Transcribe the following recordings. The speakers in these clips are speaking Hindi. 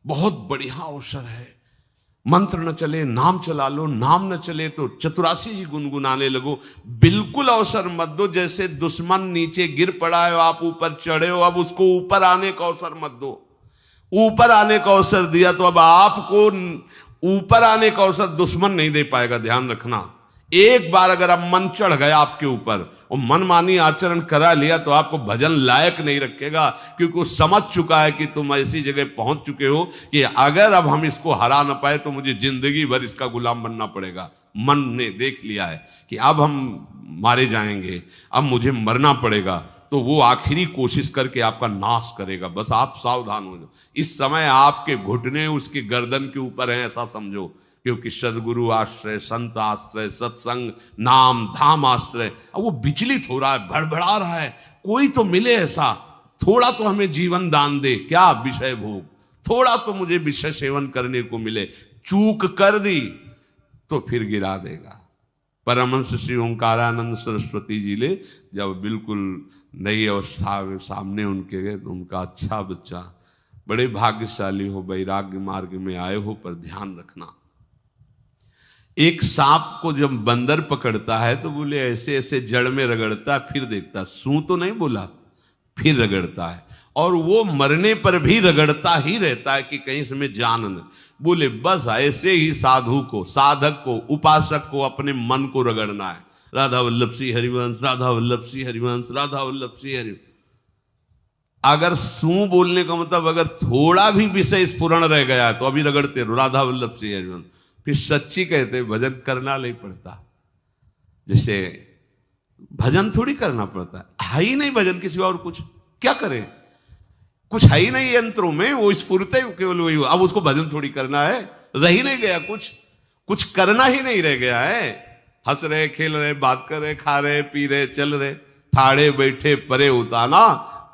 बहुत बढ़िया अवसर है। मंत्र न चले नाम चला लो, नाम न चले तो चतुरासी जी गुनगुनाने लगो। बिल्कुल अवसर मत दो, जैसे दुश्मन नीचे गिर पड़ा है आप ऊपर चढ़े हो, अब उसको ऊपर आने का अवसर मत दो। ऊपर आने का अवसर दिया तो अब आपको ऊपर आने का अवसर दुश्मन नहीं दे पाएगा। ध्यान रखना, एक बार अगर अब मन चढ़ गया आपके ऊपर और मनमानी आचरण करा लिया तो आपको भजन लायक नहीं रखेगा, क्योंकि वो समझ चुका है कि तुम ऐसी जगह पहुंच चुके हो कि अगर अब हम इसको हरा ना पाए तो मुझे जिंदगी भर इसका गुलाम बनना पड़ेगा। मन ने देख लिया है कि अब हम मारे जाएंगे, अब मुझे मरना पड़ेगा, तो वो आखिरी कोशिश करके आपका नाश करेगा। बस आप सावधान हो जाओ। इस समय आपके घुटने उसके गर्दन के ऊपर हैं, ऐसा समझो, क्योंकि सदगुरु आश्रय, संत आश्रय, सत्संग, नाम धाम आश्रय। अब वो विचलित हो रहा है, भड़बड़ा रहा है, कोई तो मिले ऐसा, थोड़ा तो हमें जीवन दान दे, क्या विषय भोग, थोड़ा तो मुझे विषय सेवन करने को मिले। चूक कर दी तो फिर गिरा देगा। परमहंस श्री ओंकारानंद सरस्वती जी ले जब बिल्कुल नई अवस्था सामने उनके गए तो उनका, अच्छा बच्चा, बड़े भाग्यशाली हो, वैराग्य मार्ग में आए हो, पर ध्यान रखना, एक सांप को जब बंदर पकड़ता है तो बोले ऐसे ऐसे जड़ में रगड़ता, फिर देखता, सू तो नहीं बोला, फिर रगड़ता है, और वो मरने पर भी रगड़ता ही रहता है कि कहीं इसमें जान न। बोले बस ऐसे ही साधु को, साधक को, उपासक को अपने मन को रगड़ना है। राधा वल्लभ सिंह हरिवंश, राधा वल्लभ सिंह हरिवंश, राधा वल्लभ सिंह हरिवंश। अगर सू बोलने का मतलब अगर थोड़ा भी विषय स्फुरण रह गया है तो अभी रगड़ते रहो, राधा वल्लभ सिंह हरिवंश। फिर सच्ची कहते भजन करना नहीं पड़ता। जैसे भजन थोड़ी करना पड़ता है ही नहीं भजन, किसी और कुछ क्या करें, कुछ है ही नहीं यंत्रों में, वो स्फुरते केवल वही हो। अब उसको भजन थोड़ी करना है, रह ही नहीं गया, कुछ करना ही नहीं रह गया है। हंस रहे, खेल रहे, बात कर रहे, खा रहे, पी रहे, चल रहे, ठाड़े बैठे परे उताना,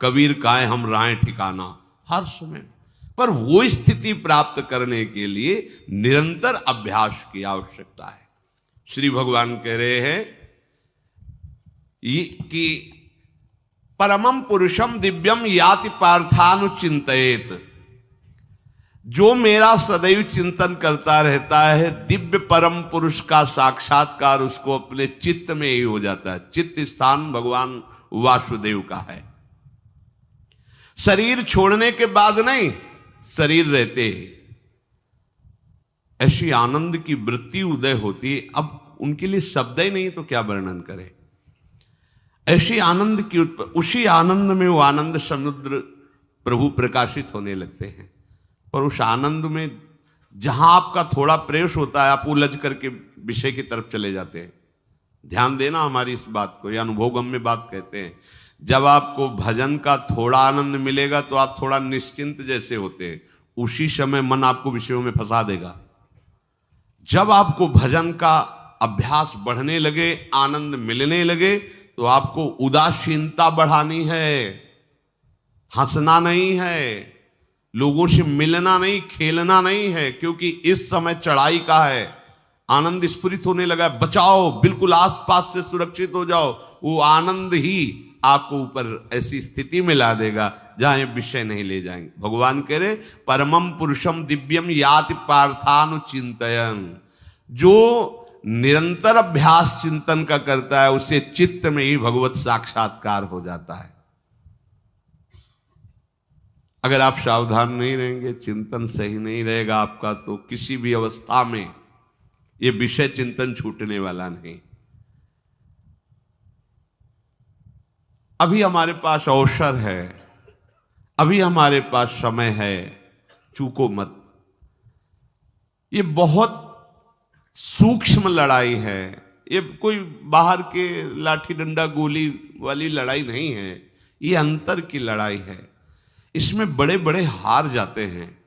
कबीर काहे हम राय ठिकाना, हर समय। पर वो स्थिति प्राप्त करने के लिए निरंतर अभ्यास की आवश्यकता है। श्री भगवान कह रहे हैं कि परमम पुरुषम दिव्यम याति पार्थानुचिंतयेत, जो मेरा सदैव चिंतन करता रहता है, दिव्य परम पुरुष का साक्षात्कार उसको अपने चित्त में ही हो जाता है। चित्त स्थान भगवान वासुदेव का है। शरीर छोड़ने के बाद नहीं, शरीर रहते ऐसी आनंद की वृत्ति उदय होती है। अब उनके लिए शब्द ही नहीं तो क्या वर्णन करें, ऐसी आनंद की उसी आनंद में वो आनंद समुद्र प्रभु प्रकाशित होने लगते हैं। पर उस आनंद में जहां आपका थोड़ा प्रवेश होता है, आप उलझ करके विषय की तरफ चले जाते हैं। ध्यान देना हमारी इस बात को, यह अनुभवगम्य बात कहते हैं। जब आपको भजन का थोड़ा आनंद मिलेगा तो आप थोड़ा निश्चिंत जैसे होते हैं, उसी समय मन आपको विषयों में फंसा देगा। जब आपको भजन का अभ्यास बढ़ने लगे, आनंद मिलने लगे, तो आपको उदासीनता बढ़ानी है, हंसना नहीं है, लोगों से मिलना नहीं, खेलना नहीं है, क्योंकि इस समय चढ़ाई का है। आनंद स्फुरित होने लगा, बचाओ, बिल्कुल आसपास से सुरक्षित हो जाओ। वो आनंद ही आपको ऊपर ऐसी स्थिति में ला देगा जहां ये विषय नहीं ले जाएंगे। भगवान कह रहे परमम पुरुषम दिव्यम याति पार्थानुचिंतयन्, जो निरंतर अभ्यास चिंतन का करता है उसे चित्त में ही भगवत साक्षात्कार हो जाता है। अगर आप सावधान नहीं रहेंगे, चिंतन सही नहीं रहेगा आपका, तो किसी भी अवस्था में ये विषय चिंतन छूटने वाला नहीं। अभी हमारे पास अवसर है, अभी हमारे पास समय है, चूको मत। ये बहुत सूक्ष्म लड़ाई है, ये कोई बाहर के लाठी डंडा गोली वाली लड़ाई नहीं है, ये अंतर की लड़ाई है। इसमें बड़े बड़े हार जाते हैं।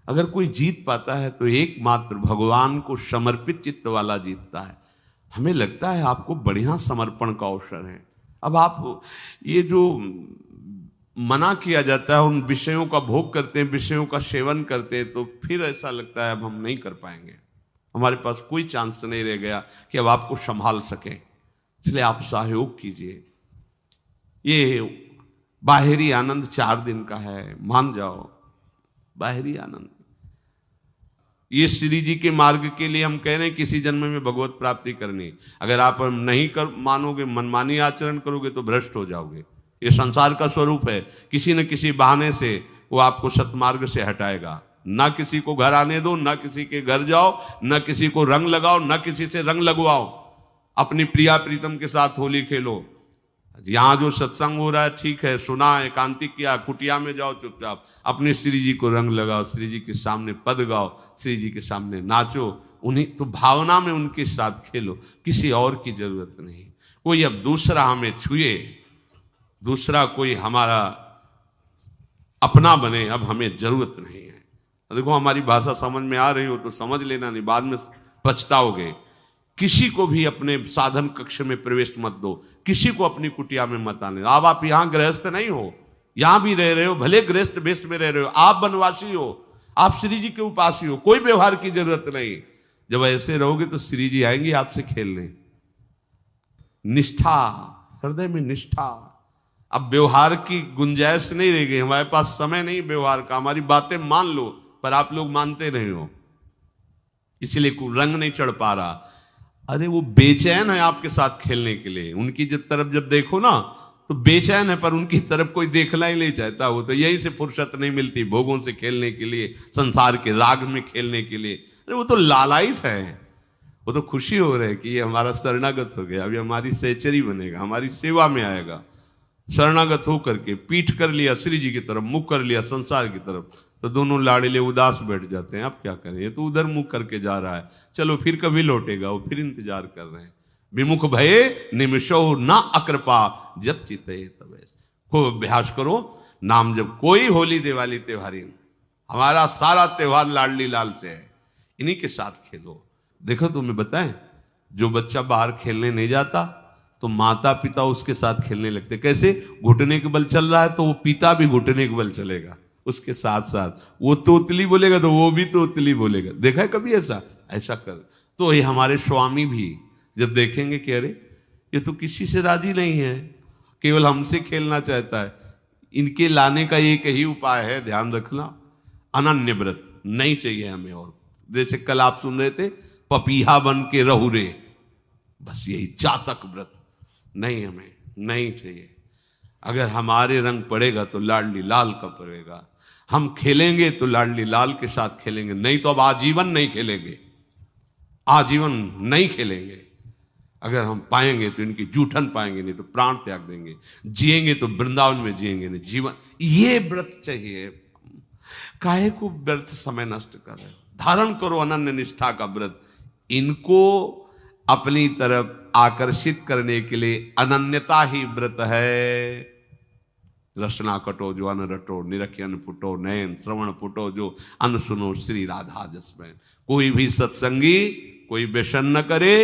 अगर कोई जीत पाता है तो एकमात्र भगवान को समर्पित चित्त वाला जीतता है। हमें लगता है आपको बढ़िया समर्पण का अवसर है। अब आप ये जो मना किया जाता है, उन विषयों का भोग करते हैं, विषयों का सेवन करते हैं, तो फिर ऐसा लगता है अब हम नहीं कर पाएंगे, हमारे पास कोई चांस नहीं रह गया कि अब आपको संभाल सके। इसलिए आप सहयोग कीजिए। ये बाहरी आनंद 4 दिन का है, मान जाओ, बाहरी आनंद। ये श्री जी के मार्ग के लिए हम कह रहे हैं किसी जन्म में भगवत प्राप्ति करनी। अगर आप नहीं कर मानोगे, मनमानी आचरण करोगे तो भ्रष्ट हो जाओगे। ये संसार का स्वरूप है, किसी न किसी बहाने से वो आपको सतमार्ग से हटाएगा। ना किसी को घर आने दो, ना किसी के घर जाओ, ना किसी को रंग लगाओ, ना किसी से रंग लगवाओ। अपनी प्रिया प्रीतम के साथ होली खेलो। यहाँ जो सत्संग हो रहा है ठीक है, सुना, एकांतिक किया, कुटिया में जाओ चुपचाप, अपने श्री जी को रंग लगाओ, श्री जी के सामने पद गाओ, श्री जी के सामने नाचो, उन्हीं तो भावना में उनके साथ खेलो, किसी और की जरूरत नहीं। कोई अब दूसरा हमें छुए, दूसरा कोई हमारा अपना बने, अब हमें जरूरत नहीं है। देखो हमारी भाषा समझ में आ रही हो तो समझ लेना, नहीं बाद में पछताओगे। किसी को भी अपने साधन कक्ष में प्रवेश मत दो, किसी को अपनी कुटिया में मत आने। अब आप यहां गृहस्थ नहीं हो, यहां भी रह रहे हो, भले गृहस्थ वेश में रह रहे हो, आप वनवासी हो, आप श्री जी के उपासी हो, कोई व्यवहार की जरूरत नहीं। जब ऐसे रहोगे तो श्री जी आएंगे आपसे खेलने। निष्ठा, हृदय में निष्ठा। अब व्यवहार की गुंजाइश नहीं रह गई, हमारे पास समय नहीं व्यवहार का। हमारी बातें मान लो पर आप लोग मानते नहीं हो, इसलिए रंग नहीं चढ़ पा रहा। अरे वो बेचैन है आपके साथ खेलने के लिए, उनकी तरफ जब देखो ना तो बेचैन है, पर उनकी तरफ कोई देखना ही नहीं चाहता। वो तो यही से फुर्सत नहीं मिलती भोगों से खेलने के लिए, संसार के राग में खेलने के लिए। अरे वो तो लालायित है, वो तो खुशी हो रही है कि ये हमारा शरणागत हो गया, अभी हमारी सहचरी बनेगा, हमारी सेवा में आएगा। शरणागत होकर के पीठ कर लिया श्री जी की तरफ, मुख कर लिया संसार की तरफ, तो दोनों लाड़िले उदास बैठ जाते हैं। अब क्या करें, ये तो उधर मुख करके जा रहा है, चलो फिर कभी लौटेगा, वो फिर इंतजार कर रहे हैं। विमुख भये निमिषो ना अकृपा जब चिते तब। खूब अभ्यास करो नाम जब। कोई होली दिवाली त्योहारी, हमारा सारा त्योहार लाडली लाल से है, इन्हीं के साथ खेलो। देखो तुम्हें बताएं, जो बच्चा बाहर खेलने नहीं जाता तो माता पिता उसके साथ खेलने लगते। कैसे? घुटने के बल चल रहा है तो वो पिता भी घुटने के बल चलेगा उसके साथ साथ। वो तोतली बोलेगा तो वो भी तोतली बोलेगा। देखा है कभी ऐसा? ऐसा कर। तो ये हमारे स्वामी भी जब देखेंगे कि अरे ये तो किसी से राजी नहीं है, केवल हमसे खेलना चाहता है, इनके लाने का एक ही उपाय है, ध्यान रखना, अनन्य व्रत नहीं चाहिए हमें। और जैसे कल आप सुन रहे थे, पपीहा बन के रहू रे, बस यही चातक व्रत नहीं, हमें नहीं चाहिए। अगर हमारे रंग पड़ेगा तो लाडली लाल का पड़ेगा, हम खेलेंगे तो लाडली लाल के साथ खेलेंगे, नहीं तो अब आजीवन नहीं खेलेंगे, आजीवन नहीं खेलेंगे। अगर हम पाएंगे तो इनकी जूठन पाएंगे, नहीं तो प्राण त्याग देंगे। जिएंगे तो वृंदावन में जिएंगे, नहीं जीवन। ये व्रत चाहिए। काहे को व्यर्थ समय नष्ट कर रहे हो? धारण करो अनन्य निष्ठा का व्रत। इनको अपनी तरफ आकर्षित करने के लिए अनन्यता ही व्रत है। रसना कटो जो अन रटो, निरखी अन फुटो, नयन श्रवण फुटो जो अन सुनो, श्री राधा जसमैन। कोई भी सत्संगी कोई व्यसन न करे,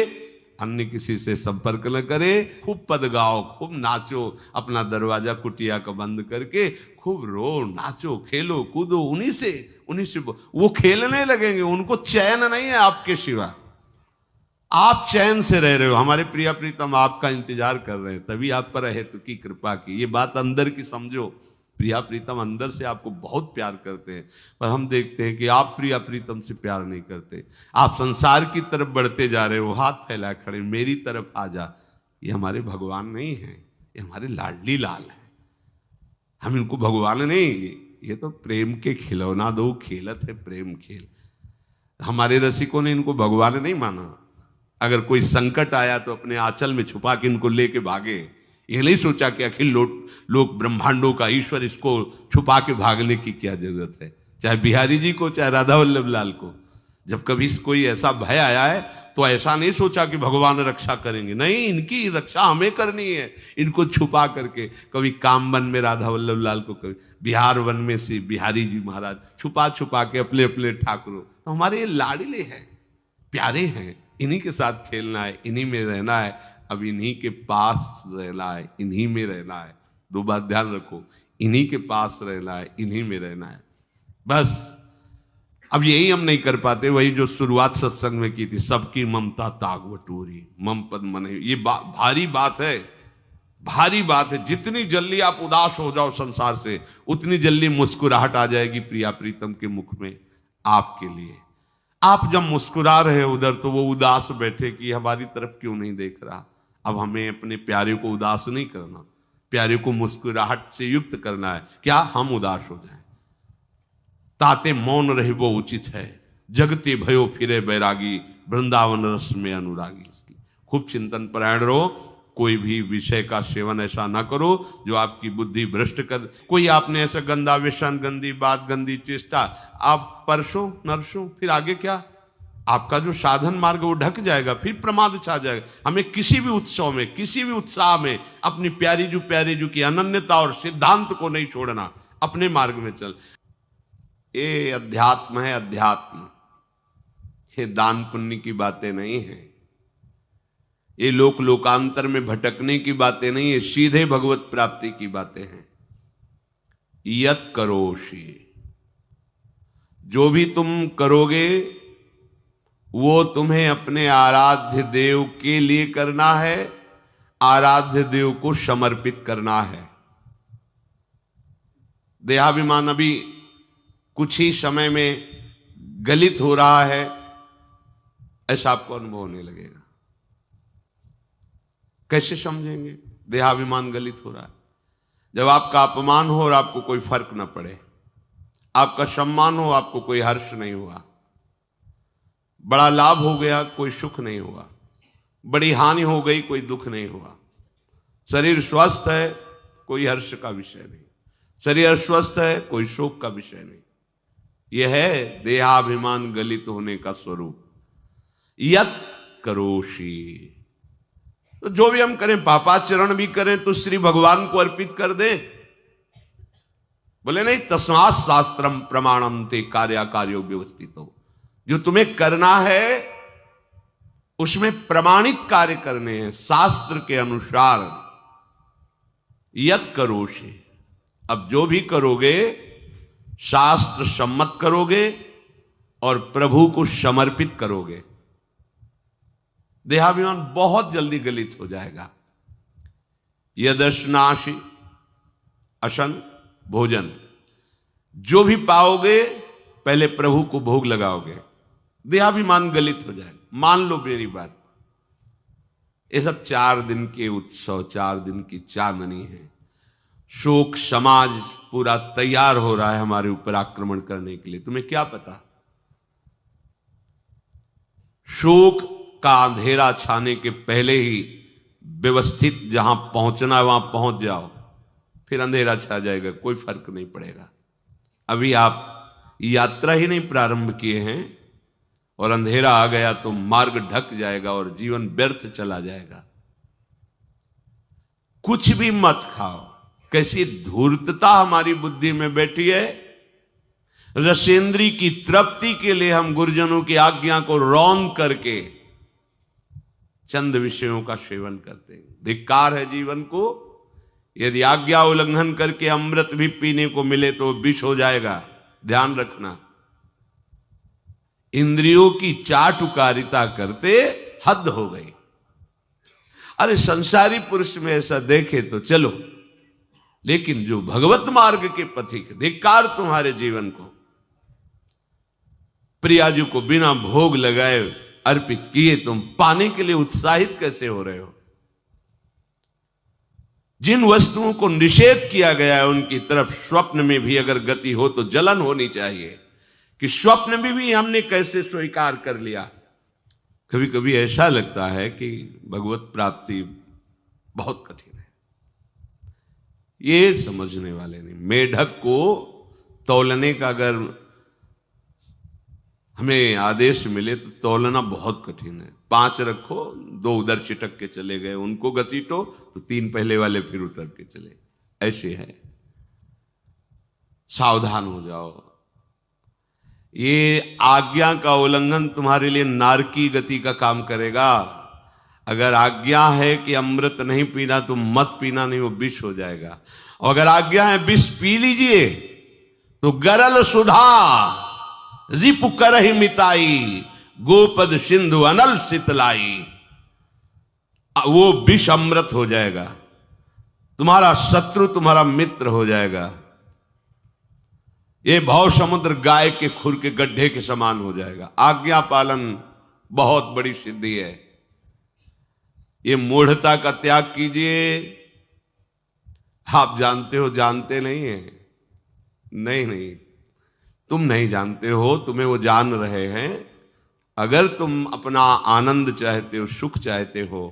अन्य किसी से संपर्क न करे, खूब पद गाओ, खूब नाचो, अपना दरवाजा कुटिया का बंद करके खूब रो, नाचो, खेलो, कूदो, उन्हीं से वो खेलने लगेंगे। उनको चैन नहीं है आपके सिवा, आप चैन से रह रहे हो। हमारे प्रिया प्रीतम आपका इंतजार कर रहे हैं, तभी आप पर हेतु की कृपा की। ये बात अंदर की समझो, प्रिया प्रीतम अंदर से आपको बहुत प्यार करते हैं, पर हम देखते हैं कि आप प्रिया प्रीतम से प्यार नहीं करते। आप संसार की तरफ बढ़ते जा रहे हो, हाथ फैलाए खड़े, मेरी तरफ आ जा। ये हमारे भगवान नहीं है, ये हमारे लाडली लाल हैं। हम इनको भगवान नहीं, ये तो प्रेम के खिलौना दो खेलत है, प्रेम खेल। हमारे रसिकों ने इनको भगवान नहीं माना। अगर कोई संकट आया तो अपने आंचल में छुपा के इनको लेके भागे। ये नहीं सोचा कि अखिल लोक ब्रह्मांडों का ईश्वर, इसको छुपा के भागने की क्या जरूरत है। चाहे बिहारी जी को, चाहे राधा वल्लभ लाल को, जब कभी कोई ऐसा भय आया है तो ऐसा नहीं सोचा कि भगवान रक्षा करेंगे, नहीं, इनकी रक्षा हमें करनी है। इनको छुपा करके, कभी काम वन में राधा वल्लभ लाल को, कभी बिहार वन में से बिहारी जी महाराज, छुपा छुपा के अपने अपने ठाकुरों। तो हमारे ये लाडले हैं, प्यारे हैं, इन्हीं के साथ खेलना है, इन्हीं में रहना है। अब इन्हीं के पास रहना है, इन्हीं में रहना है। दो बात ध्यान रखो, इन्हीं के पास रहना है, इन्हीं में रहना है, बस। अब यही हम नहीं कर पाते, वही जो शुरुआत सत्संग में की थी, सबकी ममता ताग बटोरी, मम पद मन। ये भारी बात है, भारी बात है। जितनी जल्दी आप उदास हो जाओ संसार से, उतनी जल्दी मुस्कुराहट आ जाएगी प्रिया प्रीतम के मुख में आपके लिए। आप जब मुस्कुरा रहे उधर तो वो उदास बैठे कि हमारी तरफ क्यों नहीं देख रहा। अब हमें अपने प्यारे को उदास नहीं करना, प्यारे को मुस्कुराहट से युक्त करना है। क्या हम उदास हो जाएं? ताते मौन रहे वो उचित है, जगते भयो फिरे बैरागी, वृंदावन रस में अनुरागी। इसकी खूब चिंतन परायण रहो, कोई भी विषय का सेवन ऐसा ना करो जो आपकी बुद्धि भ्रष्ट कर। कोई आपने ऐसा गंदा व्यसन, गंदी बात, गंदी चेष्टा आप परसों नरसों, फिर आगे क्या? आपका जो साधन मार्ग वो ढक जाएगा, फिर प्रमाद छा जाएगा। हमें किसी भी उत्सव में, किसी भी उत्साह में अपनी प्यारी जू की अनन्यता और सिद्धांत को नहीं छोड़ना, अपने मार्ग में चल। ये अध्यात्म है, अध्यात्म। ये दान पुण्य की बातें नहीं है, ये लोकांतर में भटकने की बातें नहीं है, सीधे भगवत प्राप्ति की बातें हैं। यत करोषि, जो भी तुम करोगे वो तुम्हें अपने आराध्य देव के लिए करना है, आराध्य देव को समर्पित करना है। देहाभिमान अभी कुछ ही समय में गलित हो रहा है, ऐसा आपको अनुभव होने लगेगा। कैसे समझेंगे देहाभिमान गलित हो रहा है? जब आपका अपमान हो और आपको कोई फर्क न पड़े, आपका सम्मान हो, आपको कोई हर्ष नहीं हुआ, बड़ा लाभ हो गया, कोई सुख नहीं हुआ, बड़ी हानि हो गई, कोई दुख नहीं हुआ, शरीर स्वस्थ है, कोई हर्ष का विषय नहीं, शरीर अस्वस्थ है, कोई शोक का विषय नहीं। यह है देहाभिमान गलित होने का स्वरूप। यत करोषि, तो जो भी हम करें, पापाचरण भी करें तो श्री भगवान को अर्पित कर दें। बोले नहीं, तस्मात् शास्त्रम प्रमाणम ते कार्याकार्यो व्यवस्थितो। जो तुम्हें करना है उसमें प्रमाणित कार्य करने हैं, शास्त्र के अनुसार। यत करोषि, अब जो भी करोगे शास्त्र सम्मत करोगे और प्रभु को समर्पित करोगे। देहाभिमान बहुत जल्दी गलित हो जाएगा। यदश्नाशि, अशन भोजन, जो भी पाओगे पहले प्रभु को भोग लगाओगे, देहाभिमान गलित हो जाएगा। मान लो मेरी बात, ये सब 4 दिन के उत्सव, 4 दिन की चांदनी है। शोक समाज पूरा तैयार हो रहा है हमारे ऊपर आक्रमण करने के लिए। तुम्हें क्या पता? शोक का अंधेरा छाने के पहले ही व्यवस्थित जहां पहुंचना है वहां पहुंच जाओ, फिर अंधेरा छा जाएगा, कोई फर्क नहीं पड़ेगा। अभी आप यात्रा ही नहीं प्रारंभ किए हैं और अंधेरा आ गया तो मार्ग ढक जाएगा और जीवन व्यर्थ चला जाएगा। कुछ भी मत खाओ। कैसी धूर्तता हमारी बुद्धि में बैठी है। रसेंद्री की तृप्ति के लिए हम गुरुजनों की आज्ञा को रौंद करके चंद विषयों का सेवन करते हैं। धिक्कार है जीवन को। यदि आज्ञा उल्लंघन करके अमृत भी पीने को मिले तो विष हो जाएगा, ध्यान रखना। इंद्रियों की चाटुकारिता करते हद हो गई। अरे संसारी पुरुष में ऐसा देखे तो चलो, लेकिन जो भगवत मार्ग के पथिक, धिक्कार तुम्हारे जीवन को। प्रियाजू को बिना भोग लगाए अर्पित किए तुम पाने के लिए उत्साहित कैसे हो रहे हो? जिन वस्तुओं को निषेध किया गया है उनकी तरफ स्वप्न में भी अगर गति हो तो जलन होनी चाहिए कि स्वप्न में भी हमने कैसे स्वीकार कर लिया। कभी कभी ऐसा लगता है कि भगवत प्राप्ति बहुत कठिन है, ये समझने वाले नहीं। मेढक को तौलने का अगर हमें आदेश मिले तो तौलना बहुत कठिन है। 5 रखो, 2 उधर छिटक के चले गए, उनको घसीटो तो 3 पहले वाले फिर उतर के चले, ऐसे है। सावधान हो जाओ। ये आज्ञा का उल्लंघन तुम्हारे लिए नारकी गति का काम करेगा। अगर आज्ञा है कि अमृत नहीं पीना तो मत पीना, नहीं वो विष हो जाएगा। और अगर आज्ञा है विष पी लीजिए तो गरल सुधा रिपु करहि मिताई, गोपद सिंधु अनल शीतलाई। वो विष अमृत हो जाएगा, तुम्हारा शत्रु तुम्हारा मित्र हो जाएगा। ये भव समुद्र गाय के खुर के गड्ढे के समान हो जाएगा। आज्ञा पालन बहुत बड़ी सिद्धि है। ये मूढ़ता का त्याग कीजिए। आप जानते हो, जानते नहीं है? नहीं, तुम नहीं जानते हो, तुम्हें वो जान रहे हैं। अगर तुम अपना आनंद चाहते हो, सुख चाहते हो,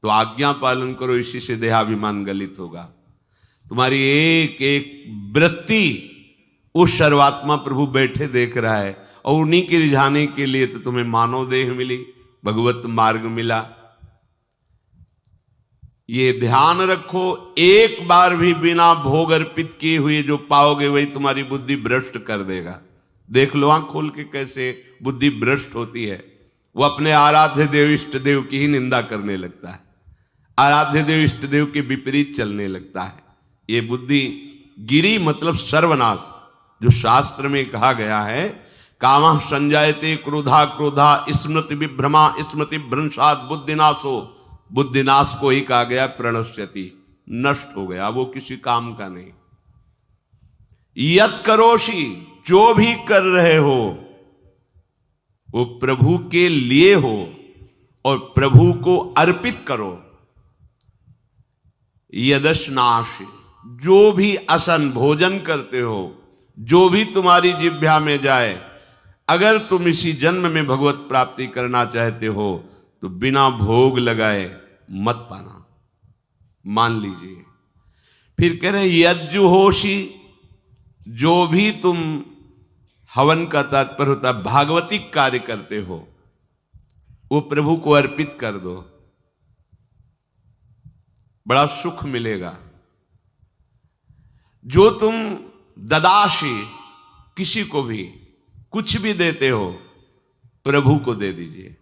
तो आज्ञा पालन करो। इसी से देहाभिमान गलित होगा। तुम्हारी एक एक वृत्ति उस सर्वात्मा प्रभु बैठे देख रहा है, और उन्हीं के रिझाने के लिए तो तुम्हें मानव देह मिली, भगवत मार्ग मिला। ये ध्यान रखो, एक बार भी बिना भोग अर्पित किए हुए जो पाओगे वही तुम्हारी बुद्धि भ्रष्ट कर देगा। देख लो आंख खोल के कैसे बुद्धि भ्रष्ट होती है। वो अपने आराध्य देव इष्ट देव की ही निंदा करने लगता है, आराध्य देव इष्ट देव के विपरीत चलने लगता है। ये बुद्धि गिरी मतलब सर्वनाश। जो शास्त्र में कहा गया है, कामः संजायते क्रोधा क्रोधा स्मृति विभ्रमा स्मृति भ्रंशात् बुद्धिनाशो। बुद्धिनाश को ही कहा गया प्रणश्यति, नष्ट हो गया, वो किसी काम का नहीं। यत करोषि, जो भी कर रहे हो वो प्रभु के लिए हो और प्रभु को अर्पित करो। यदश्नाशि, जो भी असन भोजन करते हो, जो भी तुम्हारी जिह्वा में जाए, अगर तुम इसी जन्म में भगवत प्राप्ति करना चाहते हो तो बिना भोग लगाए मत पाना, मान लीजिए। फिर कह रहे यज्जुहोषि, जो भी तुम हवन का तात्पर्य होता है भागवतिक कार्य करते हो, वो प्रभु को अर्पित कर दो, बड़ा सुख मिलेगा। जो तुम ददाशी, किसी को भी कुछ भी देते हो, प्रभु को दे दीजिए।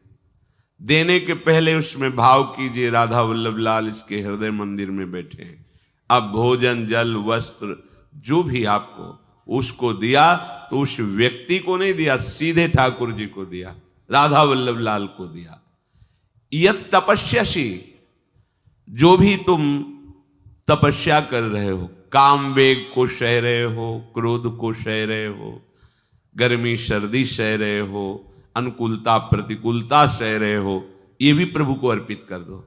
देने के पहले उसमें भाव कीजिए, राधा वल्लभ लाल इसके हृदय मंदिर में बैठे हैं। अब भोजन जल वस्त्र जो भी आपको उसको दिया तो उस व्यक्ति को नहीं दिया, सीधे ठाकुर जी को दिया, राधा वल्लभ लाल को दिया। यत तपस्यासी, जो भी तुम तपस्या कर रहे हो, काम वेग को सह रहे हो, क्रोध को सह रहे हो, गर्मी सर्दी सह रहे हो, अनुकूलता प्रतिकूलता सह रहे हो, ये भी प्रभु को अर्पित कर दो।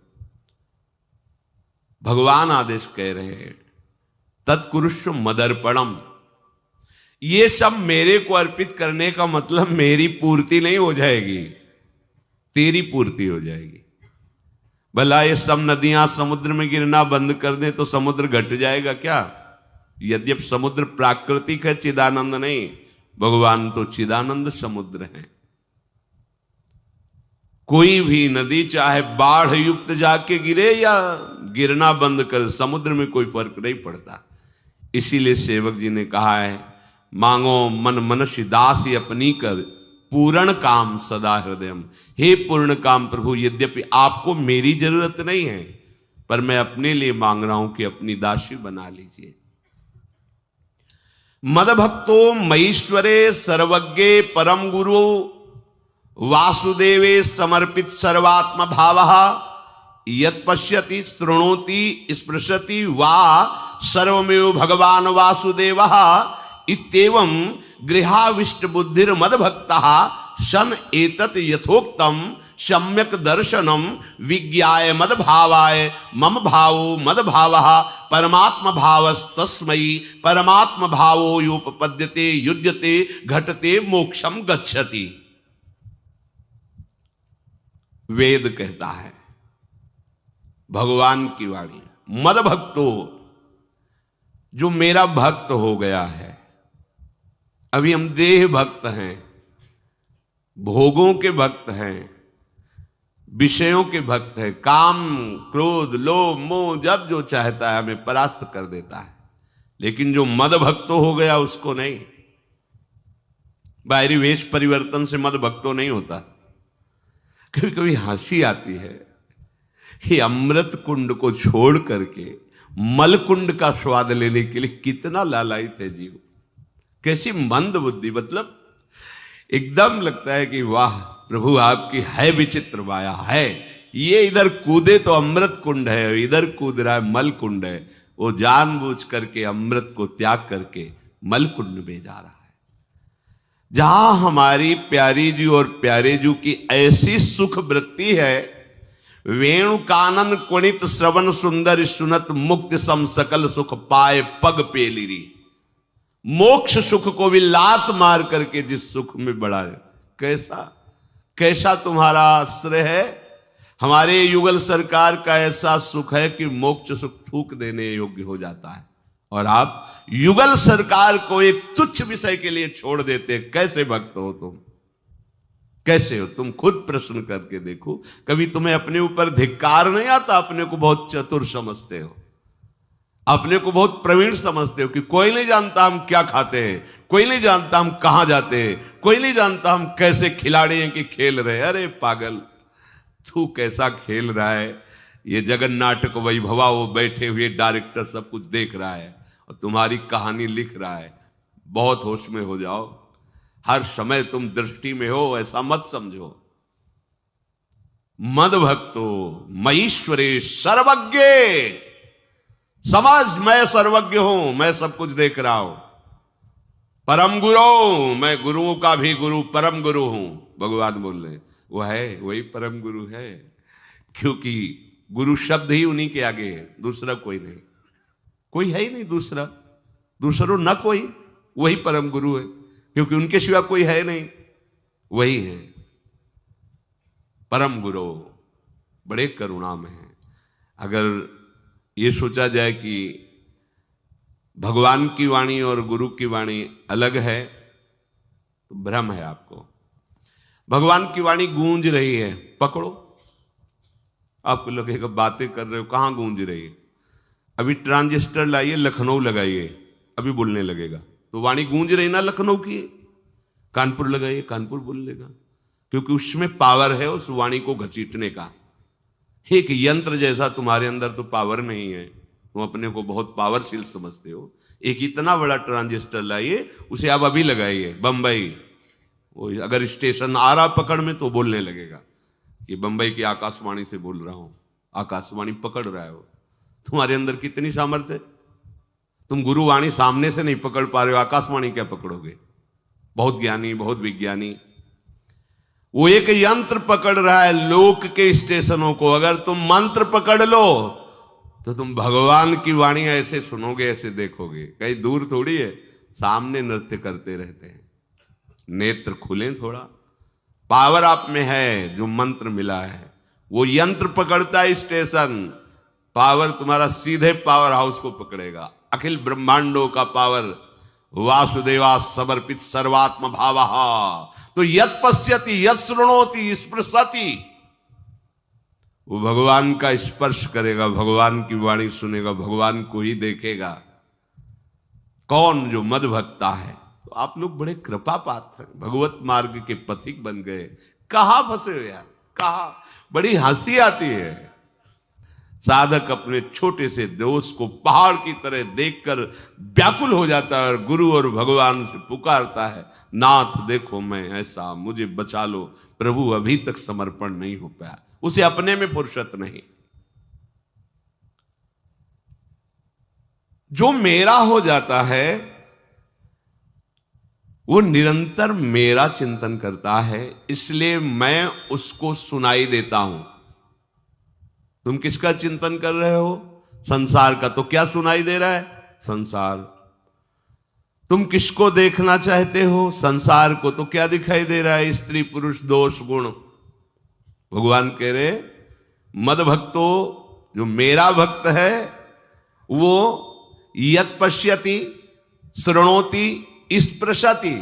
भगवान आदेश कह रहे हैं तत्कुरुष्व मदर्पणम। ये सब मेरे को अर्पित करने का मतलब मेरी पूर्ति नहीं हो जाएगी, तेरी पूर्ति हो जाएगी। भला ये सब नदियां समुद्र में गिरना बंद कर दें तो समुद्र घट जाएगा क्या? यद्यपि समुद्र प्राकृतिक है, चिदानंद नहीं। भगवान तो चिदानंद समुद्र है। कोई भी नदी चाहे बाढ़ युक्त जाके गिरे या गिरना बंद कर, समुद्र में कोई फर्क नहीं पड़ता। इसीलिए सेवक जी ने कहा है, मांगो मन मनुष्य दास अपनी कर, पूर्ण काम सदा हृदयम। हे पूर्ण काम प्रभु, यद्यपि आपको मेरी जरूरत नहीं है, पर मैं अपने लिए मांग रहा हूं कि अपनी दासी बना लीजिए। मदभक्तो मईश्वरे सर्वज्ञे परम गुरु वासुदेवे समर्पित सर्वात्म भावः यत् पश्यति शृणोति स्पृशति वा सर्वमेव भगवान वासुदेवः इत्येवं गृहाविष्ट बुद्धिर मदभक्तः सन एतत् यथोक्तम सम्यक दर्शनम विज्ञाय मदभावाय मम भावो मदभावः परमात्म भावस्तस्मै परमात्म भावो योपपद्यते युज्यते घटते मोक्षम गच्छति। वेद कहता है, भगवान की वाणी, मदभक्तो, जो मेरा भक्त हो गया है। अभी हम देह भक्त हैं, भोगों के भक्त हैं, विषयों के भक्त हैं। काम क्रोध लोभ मोह जब जो चाहता है हमें परास्त कर देता है। लेकिन जो मद भक्तो हो गया उसको नहीं। बाहरी वेश परिवर्तन से मद भक्तो नहीं होता। कभी कभी हंसी आती है कि अमृत कुंड को छोड़ करके मल कुंड का स्वाद लेने के लिए कितना लालायित है जीव। कैसी मंद बुद्धि, मतलब एकदम लगता है कि वाह प्रभु आपकी है विचित्र माया है। ये इधर कूदे तो अमृत कुंड है, इधर कूद रहा है मल कुंड है। वो जानबूझ करके अमृत को त्याग करके मलकुंड में जा रहा है। जहां हमारी प्यारी जी और प्यारे जी की ऐसी सुख वृत्ति है, वेणु कानन कुणित श्रवण सुंदर सुनत मुक्ति सम सकल सुख पाए पग पेलिरी। मोक्ष सुख को भी लात मार करके जिस सुख में बढ़ा है, कैसा कैसा तुम्हारा आश्रय है। हमारे युगल सरकार का ऐसा सुख है कि मोक्ष सुख थूक देने योग्य हो जाता है, और आप युगल सरकार को एक तुच्छ विषय के लिए छोड़ देते। कैसे भक्त हो तुम, कैसे हो तुम? खुद प्रश्न करके देखो। कभी तुम्हें अपने ऊपर धिक्कार नहीं आता? अपने को बहुत चतुर समझते हो, अपने को बहुत प्रवीण समझते हो कि कोई नहीं जानता हम क्या खाते हैं, कोई नहीं जानता हम कहां जाते हैं, कोई नहीं जानता हम कैसे खिलाड़ी हैं कि खेल रहे हैं। अरे पागल, तू कैसा खेल रहा है। ये जगन नाटक वैभवा, वो बैठे हुए डायरेक्टर सब कुछ देख रहा है और तुम्हारी कहानी लिख रहा है। बहुत होश में हो जाओ, हर समय तुम दृष्टि में हो, ऐसा मत समझो। मद भक्तो मईश्वरे सर्वज्ञ, समझ मैं सर्वज्ञ हूं, मैं सब कुछ देख रहा हूं। परम गुरु, मैं गुरुओं का भी गुरु, परम गुरु हूं। भगवान बोल रहे वो है, वही परम गुरु है, क्योंकि गुरु शब्द ही उन्हीं के आगे है, दूसरा कोई नहीं, कोई है ही नहीं दूसरा, दूसरो न कोई, वही परम गुरु है, क्योंकि उनके सिवा कोई है नहीं, वही है परम गुरु। बड़े करुणा में है। अगर ये सोचा जाए कि भगवान की वाणी और गुरु की वाणी अलग है तो भ्रम है आपको। भगवान की वाणी गूंज रही है, पकड़ो। आपको लगेगा बातें कर रहे हो, कहां गूंज रही है? अभी ट्रांजिस्टर लाइए, लखनऊ लगाइए, अभी बोलने लगेगा। तो वाणी गूंज रही ना लखनऊ की। कानपुर लगाइए, कानपुर बोल लेगा, क्योंकि उसमें पावर है उस वाणी को घसीटने का। एक यंत्र जैसा तुम्हारे अंदर तो पावर नहीं है, तुम अपने को बहुत पावरशील समझते हो। एक इतना बड़ा ट्रांजिस्टर लाइए, उसे आप अभी लगाइए बंबई, वो अगर स्टेशन आ रहा पकड़ में तो बोलने लगेगा कि बंबई की आकाशवाणी से बोल रहा हूं। आकाशवाणी पकड़ रहा है वो। तुम्हारे अंदर कितनी सामर्थ्य है। तुम गुरुवाणी सामने से नहीं पकड़ पा रहे हो, आकाशवाणी क्या पकड़ोगे? बहुत ज्ञानी, बहुत विज्ञानी, वो एक यंत्र पकड़ रहा है लोक के स्टेशनों को। अगर तुम मंत्र पकड़ लो तो तुम भगवान की वाणी ऐसे सुनोगे, ऐसे देखोगे, कहीं दूर थोड़ी है, सामने नृत्य करते रहते हैं। नेत्र खुले थोड़ा, पावर आप में है, जो मंत्र मिला है वो यंत्र पकड़ता है स्टेशन, पावर तुम्हारा सीधे पावर हाउस को पकड़ेगा। अखिल ब्रह्मांडों का पावर वासुदेवा समर्पित सर्वात्म भावः, तो यत् पश्यति यत् शृणोति स्पृशति, वो भगवान का स्पर्श करेगा, भगवान की वाणी सुनेगा, भगवान को ही देखेगा। कौन? जो मद भक्ता है। तो आप लोग बड़े कृपा पात्र हैं, भगवत मार्ग के पथिक बन गए। कहां फंसे हो यार, कहां? बड़ी हंसी आती है। साधक अपने छोटे से दोष को पहाड़ की तरह देखकर व्याकुल हो जाता है और गुरु और भगवान से पुकारता है, नाथ देखो मैं ऐसा, मुझे बचा लो। प्रभु अभी तक समर्पण नहीं हो पाया, उसे अपने में फुर्सत नहीं। जो मेरा हो जाता है वो निरंतर मेरा चिंतन करता है, इसलिए मैं उसको सुनाई देता हूं। तुम किसका चिंतन कर रहे हो? संसार का। तो क्या सुनाई दे रहा है? संसार। तुम किसको देखना चाहते हो? संसार को। तो क्या दिखाई दे रहा है? स्त्री पुरुष दोष गुण। भगवान कह रहे मद भक्तो, जो मेरा भक्त है वो यत् पश्यति शृणोति स्पृशति।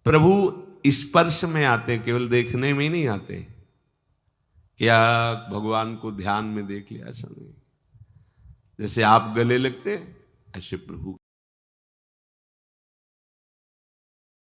प्रभु स्पर्श में आते, केवल देखने में नहीं आते। क्या भगवान को ध्यान में देख लिया? ऐसा नहीं। जैसे आप गले लगते ऐसे प्रभु